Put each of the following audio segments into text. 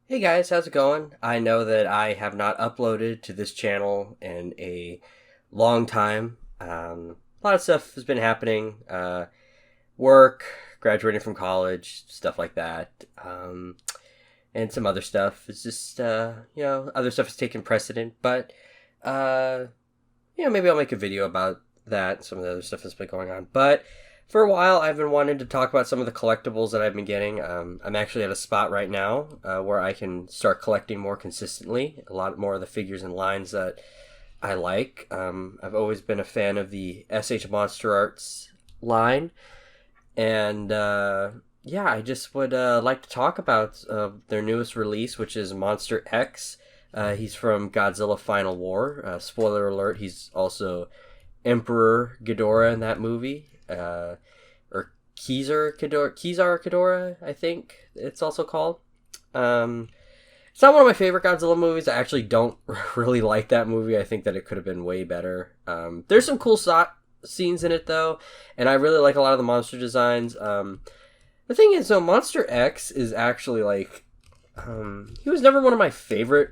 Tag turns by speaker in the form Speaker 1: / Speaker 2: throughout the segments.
Speaker 1: Hey guys, how's it going? I know that I have not uploaded to this channel in a long time. A lot of stuff has been happening. Work, graduating from college, stuff like that. And some other stuff. It's just, other stuff has taken precedent. But, uh, maybe I'll make a video about that, some of the other stuff that's been going on. But for a while, I've been wanting to talk about some of the collectibles that I've been getting. I'm actually at a spot right now where I can start collecting more consistently. A lot more of the figures and lines that I like. I've always been a fan of the Monsterarts line. And I just would like to talk about their newest release, which is Monster X. He's from Godzilla Final War. Spoiler alert, he's also Emperor Ghidorah in that movie. Or Kizar Ghidorah, I think it's also called. It's not one of my favorite Godzilla movies. I actually don't really like that movie. I think that it could have been way better. There's some cool scenes in it, though, and I really like a lot of the monster designs. The thing is, though, Monster X is actually, he was never one of my favorite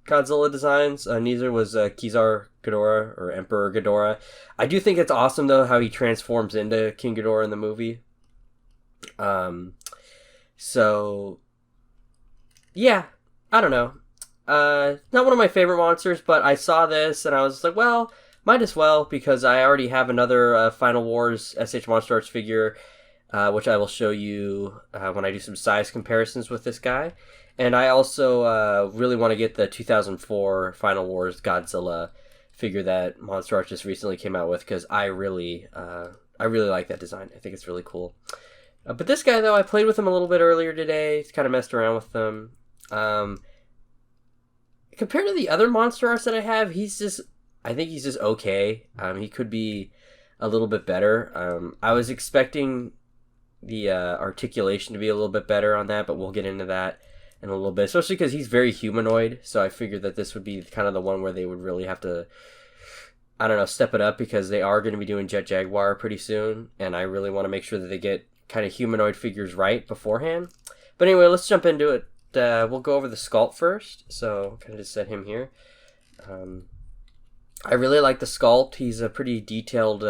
Speaker 1: Godzilla designs. Neither was Kizar Ghidorah or Emperor Ghidorah. I do think it's awesome, though, how he transforms into King Ghidorah in the movie. So, yeah, I don't know. Not one of my favorite monsters, but I saw this and I was like, well, might as well, because I already have another Final Wars Monsterarts figure, which I will show you when I do some size comparisons with this guy. And I also really want to get the 2004 Final Wars Godzilla figure that Monsterarts just recently came out with, because I really like that design. I think it's really cool. But this guy, though, I played with him a little bit earlier today. Kind of messed around with them. Compared to the other Monsterarts that I have, I think he's just okay. He could be a little bit better. I was expecting the articulation to be a little bit better on that, but we'll get into that in a little bit, especially because he's very humanoid. So I figured that this would be kind of the one where they would really have to, I don't know, step it up, because they are going to be doing Jet Jaguar pretty soon, and I really want to make sure that they get kind of humanoid figures right beforehand. But anyway, let's jump into it. We'll go over the sculpt first, so kind of just set him here. I really like the sculpt. He's a pretty detailed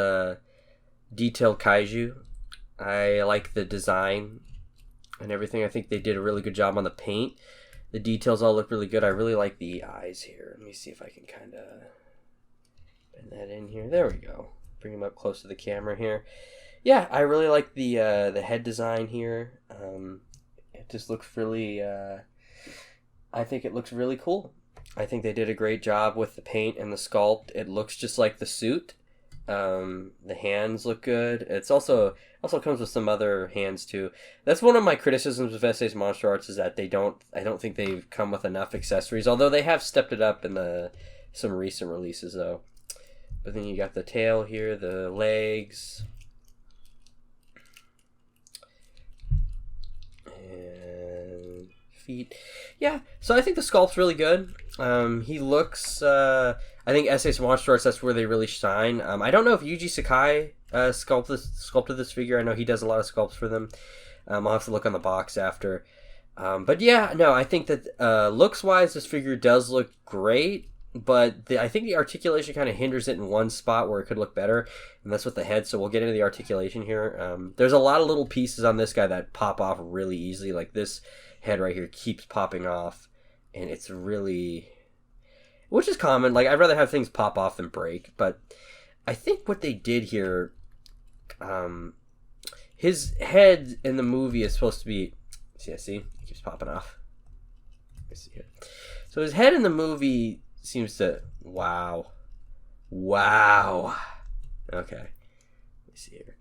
Speaker 1: kaiju. I like the design and everything. I think they did a really good job on the paint. The details all look really good. I really like the eyes here. Let me see if I can kind of bend that in here. There we go. Bring him up close to the camera here. Yeah, I really like the head design here. It just looks really. I think it looks really cool. I think they did a great job with the paint and the sculpt. It looks just like the suit. The hands look good. It's also comes with some other hands too. That's one of my criticisms of Monsterarts, is that I don't think they've come with enough accessories, although they have stepped it up in some recent releases, though. But then you got the tail here, the legs, and feet. Yeah, so I think the sculpt's really good. He looks, I think Monsterarts, that's where they really shine. I don't know if Yuji Sakai sculpted this figure. I know he does a lot of sculpts for them. I'll have to look on the box after. But yeah, no, I think that looks-wise, this figure does look great, but I think the articulation kind of hinders it in one spot where it could look better, and that's with the head, so we'll get into the articulation here. There's a lot of little pieces on this guy that pop off really easily, like this head right here keeps popping off, and it's really, which is common. Like, I'd rather have things pop off than break, but I think what they did here, his head in the movie is supposed to be, see, it keeps popping off. Let me see here. So his head in the movie seems to, wow. Okay, let me see here.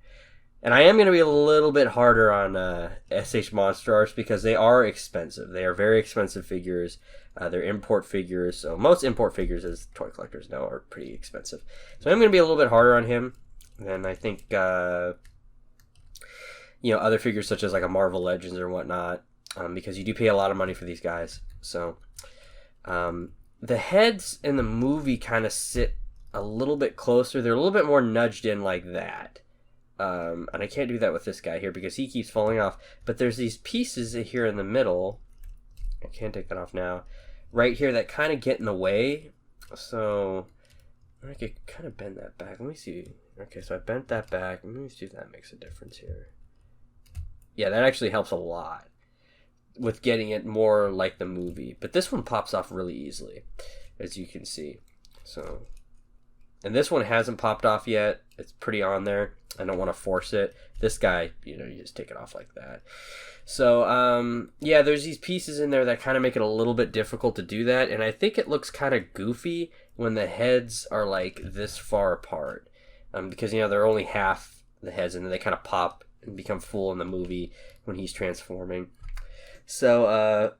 Speaker 1: And I am going to be a little bit harder on Monsterarts, because they are expensive. They are very expensive figures. They're import figures. So most import figures, as toy collectors know, are pretty expensive. So I'm going to be a little bit harder on him than I think, other figures such as like a Marvel Legends or whatnot, because you do pay a lot of money for these guys. So the heads in the movie kind of sit a little bit closer. They're a little bit more nudged in like that. And I can't do that with this guy here because he keeps falling off. But there's these pieces here in the middle I can't take that off now. Right here, that kind of get in the way. So I could kind of bend that back. Let me see. Okay, so I bent that back. Let me see if that makes a difference here. Yeah, that actually helps a lot with getting it more like the movie. But this one pops off really easily, as you can see. So, and this one hasn't popped off yet. It's pretty on there. I don't want to force it. This guy, you just take it off like that. So, yeah, there's these pieces in there that kind of make it a little bit difficult to do that. And I think it looks kind of goofy when the heads are like this far apart. Because, they're only half the heads and then they kind of pop and become full in the movie when he's transforming. So,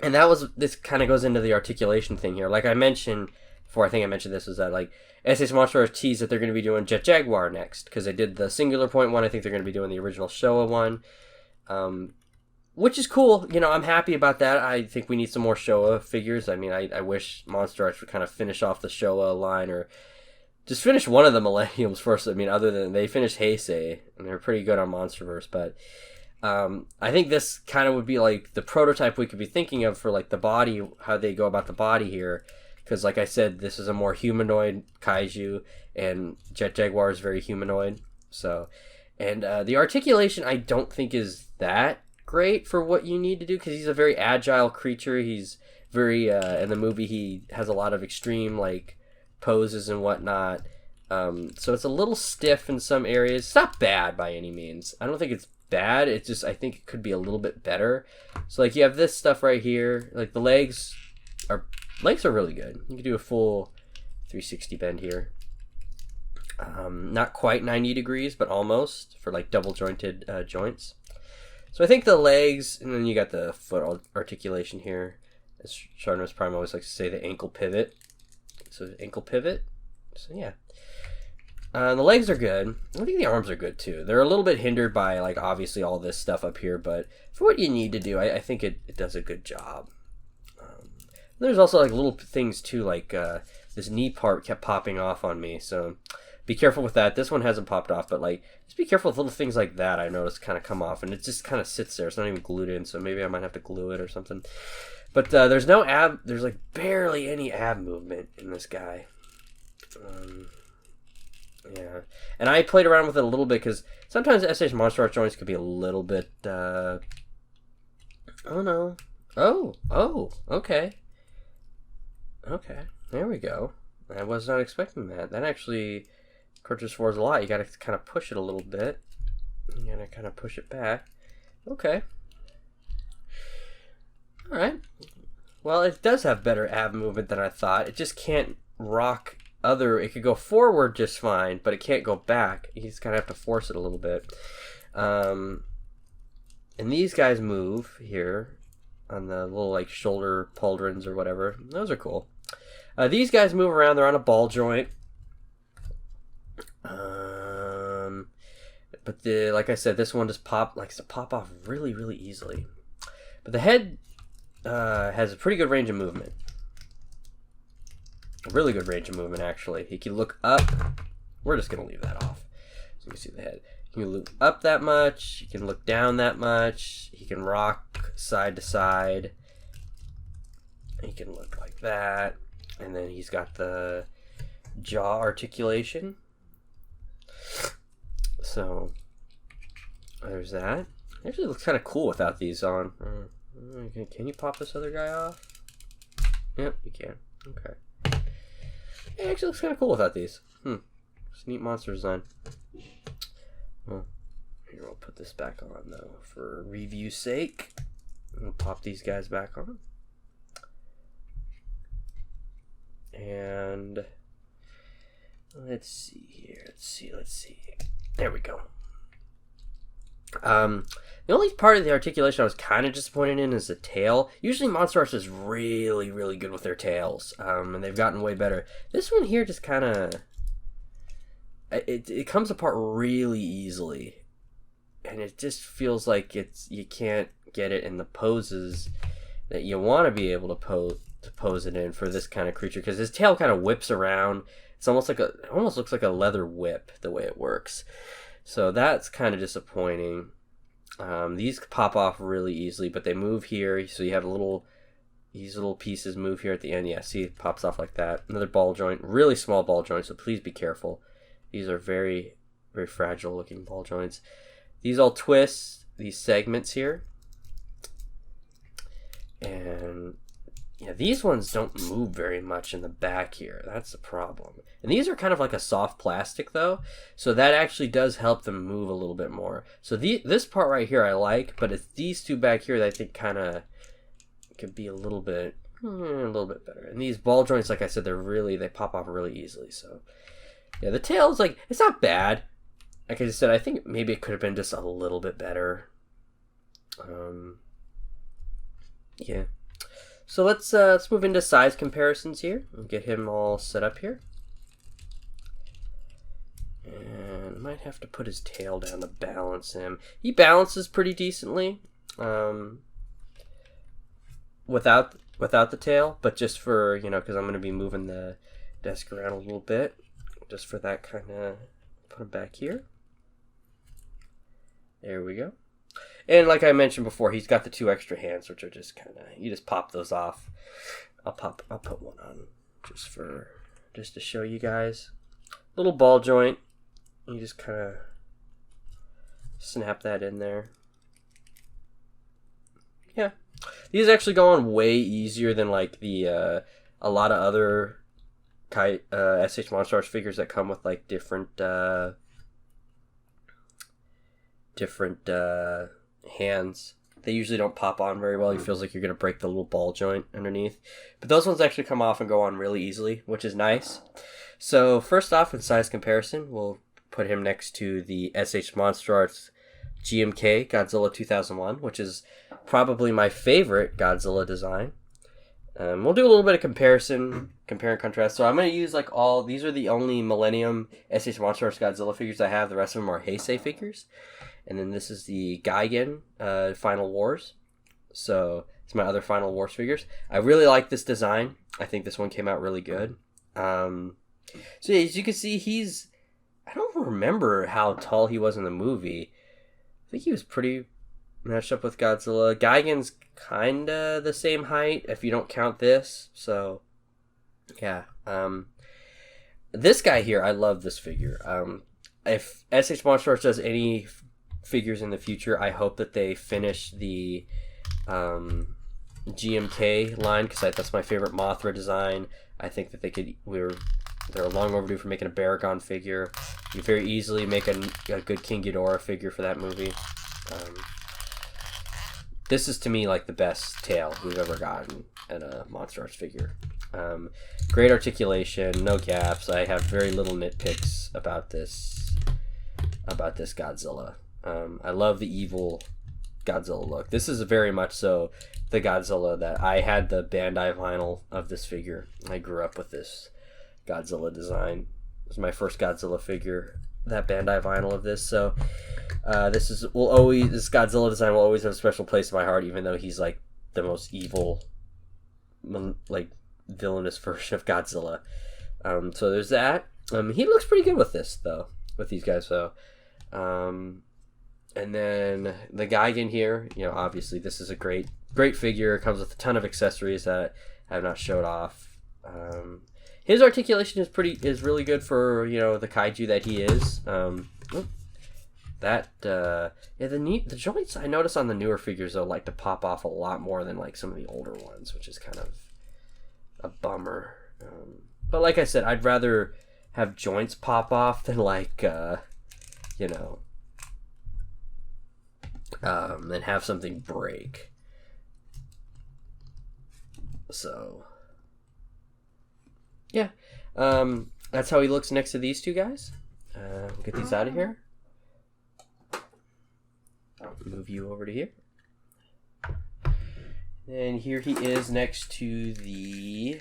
Speaker 1: and this kind of goes into the articulation thing here. Like I mentioned before, I think I mentioned this, was that like S.H. Monsterarts teased that they're going to be doing Jet Jaguar next, because they did the Singular Point one. I think they're going to be doing the original Showa one, which is cool. I'm happy about that. I think we need some more Showa figures. I mean, I wish Monsterarts would kind of finish off the Showa line, or just finish one of the Millenniums first. I mean, other than they finished Heisei, and they're pretty good on Monsterverse, but I think this kind of would be like the prototype we could be thinking of for like the body, how they go about the body here. Because like I said, this is a more humanoid kaiju, and Jet Jaguar is very humanoid. So, and the articulation I don't think is that great for what you need to do, because he's a very agile creature. He's very, in the movie, he has a lot of extreme like poses and whatnot. So it's a little stiff in some areas. It's not bad by any means. I don't think it's bad. It's just, I think it could be a little bit better. So like you have this stuff right here. Like the legs are really good. You can do a full 360 bend here. Not quite 90 degrees, but almost, for like double jointed joints. So I think the legs, and then you got the foot articulation here. As Sharnos Prime always likes to say, the ankle pivot. So ankle pivot. So yeah. The legs are good. I think the arms are good too. They're a little bit hindered by like obviously all this stuff up here, but for what you need to do, I think it does a good job. There's also like little things too, like this knee part kept popping off on me, so be careful with that. This one hasn't popped off, but like just be careful with little things like that. I noticed kind of come off, and it just kind of sits there. It's not even glued in, so maybe I might have to glue it or something. But there's no ab. There's like barely any ab movement in this guy. Yeah, and I played around with it a little bit because sometimes S.H. Monsterarts joints could be a little bit. Oh no! Oh, okay. Okay, there we go. I was not expecting that. That actually purchase for us a lot. You gotta kind of push it a little bit. You gotta kind of push it back. Okay. Alright. Well, it does have better ab movement than I thought. It just can't rock it could go forward just fine, but it can't go back. You just kind of have to force it a little bit. And these guys move here on the little like shoulder pauldrons or whatever. Those are cool. These guys move around. They're on a ball joint. But like I said, this one just likes to pop off really, really easily. But the head has a pretty good range of movement. A really good range of movement, actually. He can look up. We're just gonna leave that off, so you can see the head. He can look up that much. He can look down that much. He can rock side to side. He can look like that. And then he's got the jaw articulation. So there's that. It actually looks kind of cool without these on. Can you pop this other guy off? Yep, you can. Okay. It actually looks kind of cool without these. It's a neat monster design. Well, here, we'll put this back on though for review's sake. We'll pop these guys back on. And let's see here. Let's see. There we go. The only part of the articulation I was kind of disappointed in is the tail. Usually Monsterarts is really, really good with their tails, and they've gotten way better. This one here just kind of... It comes apart really easily, and it just feels like you can't get it in the poses that you want to be able to pose it in for this kind of creature, because his tail kind of whips around. It's almost looks like a leather whip the way it works. So that's kind of disappointing. These pop off really easily, but they move here, so you have these little pieces move here at the end. Yeah, see, it pops off like that. Another ball joint, really small ball joint, so please be careful. These are very, very fragile looking ball joints. These all twist, these segments here. And yeah, these ones don't move very much in the back here. That's the problem. And these are kind of like a soft plastic though, so that actually does help them move a little bit more. So this part right here I like, but it's these two back here that I think kind of could be a little bit better. And these ball joints, like I said, they pop off really easily. So yeah, the tail's like, it's not bad. Like I just said, I think maybe it could have been just a little bit better. Yeah. So let's move into size comparisons here and get him all set up here. And I might have to put his tail down to balance him. He balances pretty decently without the tail, but just for, because I'm going to be moving the desk around a little bit, just for that kind of, put him back here. There we go. And like I mentioned before, he's got the 2 extra hands, which are just kind of, you just pop those off. I'll put one on just to show you guys. Little ball joint. You just kind of snap that in there. Yeah. These actually go on way easier than like the a lot of other SH Monsterarts figures that come with like different hands. They usually don't pop on very well. It feels like you're going to break the little ball joint underneath. But those ones actually come off and go on really easily, which is nice. So first off, in size comparison, we'll put him next to the SH Monsterarts GMK Godzilla 2001, which is probably my favorite Godzilla design. We'll do a little bit of compare and contrast. So I'm going to use like these are the only Millennium SH Monsterarts Godzilla figures I have. The rest of them are Heisei figures. And then this is the Gigan Final Wars. So it's my other Final Wars figures. I really like this design. I think this one came out really good. So yeah, as you can see, I don't remember how tall he was in the movie. I think he was pretty matched up with Godzilla. Gigan's kind of the same height if you don't count this. So yeah. This guy here, I love this figure. If SH Monsterarts does any figures in the future, I hope that they finish the GMK line, because that's my favorite Mothra design. I think that they're long overdue for making a Baragon figure. You very easily make a good King Ghidorah figure for that movie. This is to me like the best tail we've ever gotten in a Monsterarts figure. Great articulation, no gaps. I have very little nitpicks about this Godzilla. I love the evil Godzilla look. This is very much so the Godzilla that I had the Bandai vinyl of this figure. I grew up with this Godzilla design. It was my first Godzilla figure, that Bandai vinyl of this. So this Godzilla design will always have a special place in my heart, even though he's like the most evil, like villainous version of Godzilla. So there's that. He looks pretty good with this though, with these guys though. And then the Gigan here, obviously this is a great figure. It comes with a ton of accessories that I have not showed off. His articulation is really good for the kaiju that he is. The joints I notice on the newer figures though like to pop off a lot more than like some of the older ones, which is kind of a bummer. But like I said, I'd rather have joints pop off than than have something break. So yeah, that's how he looks next to these two guys. Get these out of here. I'll move you over to here. And here he is next to the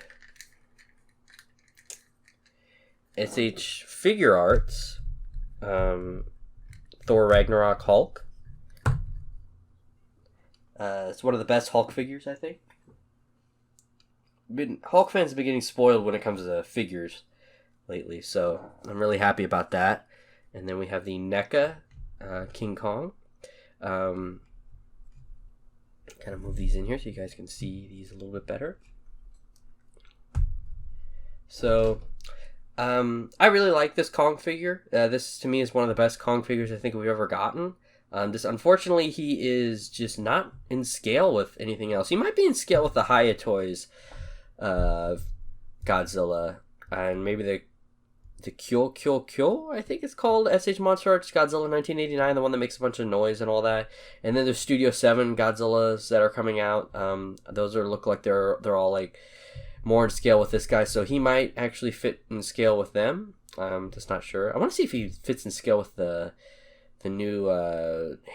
Speaker 1: SH Figure Arts Thor Ragnarok Hulk. It's one of the best Hulk figures, I think. Hulk fans have been getting spoiled when it comes to figures lately, so I'm really happy about that. And then we have the NECA King Kong. Kind of move these in here so you guys can see these a little bit better. So, I really like this Kong figure. This, to me, is one of the best Kong figures I think we've ever gotten. Unfortunately, he is just not in scale with anything else. He might be in scale with the Hiya Toys Godzilla, and maybe the Kyo, I think it's called, SH Monsterarts Godzilla 1989, the one that makes a bunch of noise and all that. And then there's Studio 7 Godzillas that are coming out. Those look like they're all like more in scale with this guy, so he might actually fit in scale with them. Just not sure. I want to see if he fits in scale with the new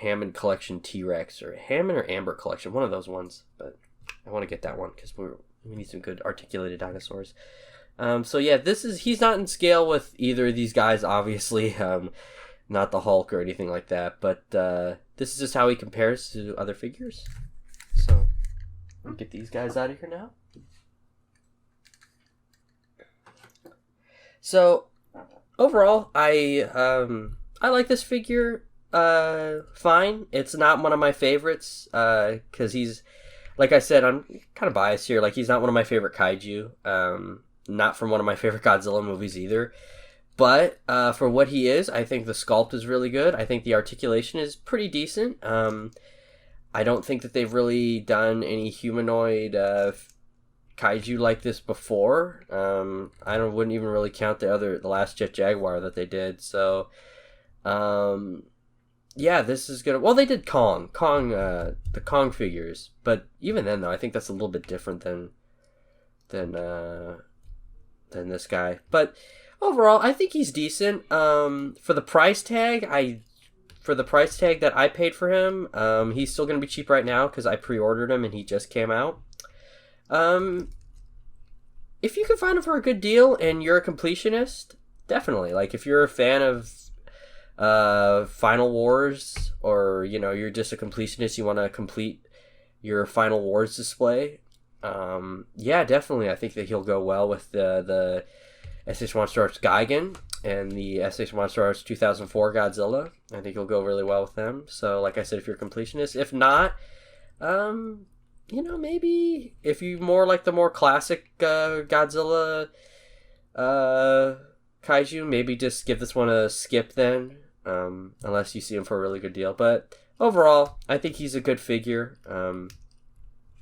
Speaker 1: Hammond Collection T-Rex, or Hammond or Amber Collection, one of those ones. But I want to get that one because we need some good articulated dinosaurs. So yeah, he's not in scale with either of these guys, obviously. Not the Hulk or anything like that, but this is just how he compares to other figures. So we'll get these guys out of here now. So overall, I like this figure fine. It's not one of my favorites because he's, like I said, I'm kind of biased here. Like, he's not one of my favorite kaiju. Not from one of my favorite Godzilla movies either. But for what he is, I think the sculpt is really good. I think the articulation is pretty decent. I don't think that they've really done any humanoid kaiju like this before. I wouldn't even really count the last Jet Jaguar that they did. So, yeah, this is gonna. Well, they did the Kong figures, but even then, though, I think that's a little bit different than this guy. But overall, I think he's decent. For the price tag that I paid for him, he's still gonna be cheap right now because I pre-ordered him and he just came out. If you can find him for a good deal and you're a completionist, definitely. Like, if you're a fan of Final Wars, or you're just a completionist, you want to complete your Final Wars display, yeah, definitely. I think that he'll go well with the SH Monsterarts Gigan and the SH Monsterarts 2004 Godzilla. I think he'll go really well with them. So, like I said, if you're a completionist, if not, maybe if you more like the more classic Godzilla kaiju, maybe just give this one a skip then, unless you see him for a really good deal. But overall, I think he's a good figure.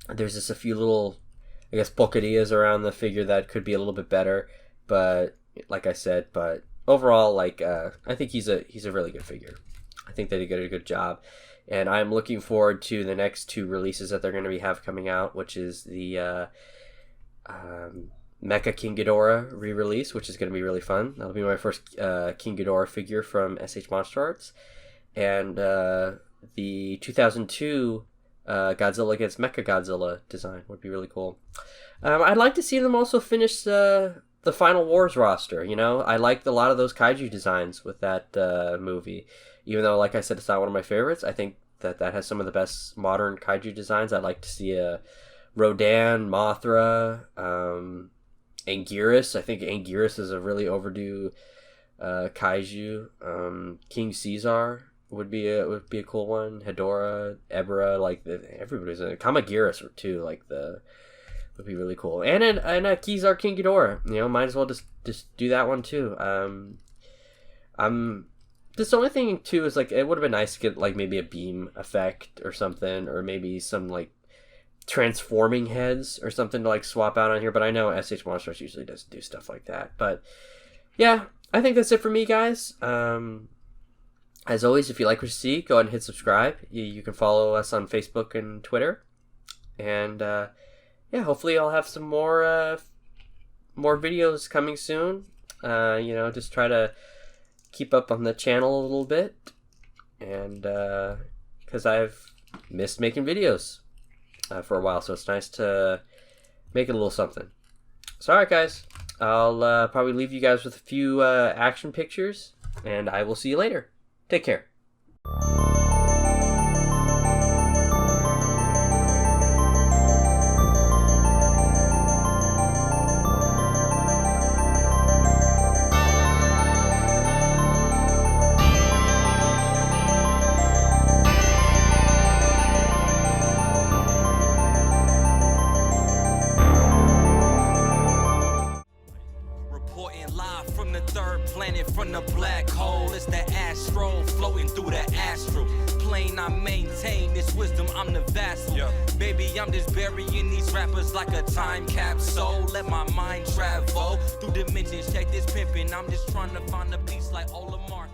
Speaker 1: There's just a few little, I guess, pocadillas around the figure that could be a little bit better. But like I said, but overall, I think he's a really good figure. I think they did a good job. And I'm looking forward to the next two releases that they're going to have coming out, which is the Mecha King Ghidorah re-release, which is going to be really fun. That'll be my first King Ghidorah figure from SH Monsterarts. And the 2002 Godzilla against Mechagodzilla design would be really cool. I'd like to see them also finish the Final Wars roster. I liked a lot of those kaiju designs with that movie. Even though, like I said, it's not one of my favorites, I think that has some of the best modern kaiju designs. I'd like to see a Rodan, Mothra, Anguirus. I think Anguirus is a really overdue kaiju. King Caesar would be a cool one. Hedorah, Ebra, everybody's in it. Kamagiris too, would be really cool. And a Kizar King Ghidorah. Might as well just do that one too. This only thing too is it would have been nice to get maybe a beam effect or something, or maybe some transforming heads or something to swap out on here. But I know SH Monsters usually doesn't do stuff like that. But yeah, I think that's it for me, guys. As always, if you like what you see, go ahead and hit subscribe. You can follow us on Facebook and Twitter, and yeah, hopefully I'll have some more videos coming soon. Just try to keep up on the channel a little bit, and because I've missed making videos for a while, so it's nice to make a little something. So alright, guys, I'll probably leave you guys with a few action pictures, and I will see you later. Take care.
Speaker 2: the third planet from the black hole. It's the astro floating through the astral plane. I maintain this wisdom, I'm the vassal. Baby, I'm just burying these rappers like a time capsule. Let my mind travel through dimensions, check this pimpin'. I'm just trying to find a piece like Olamar.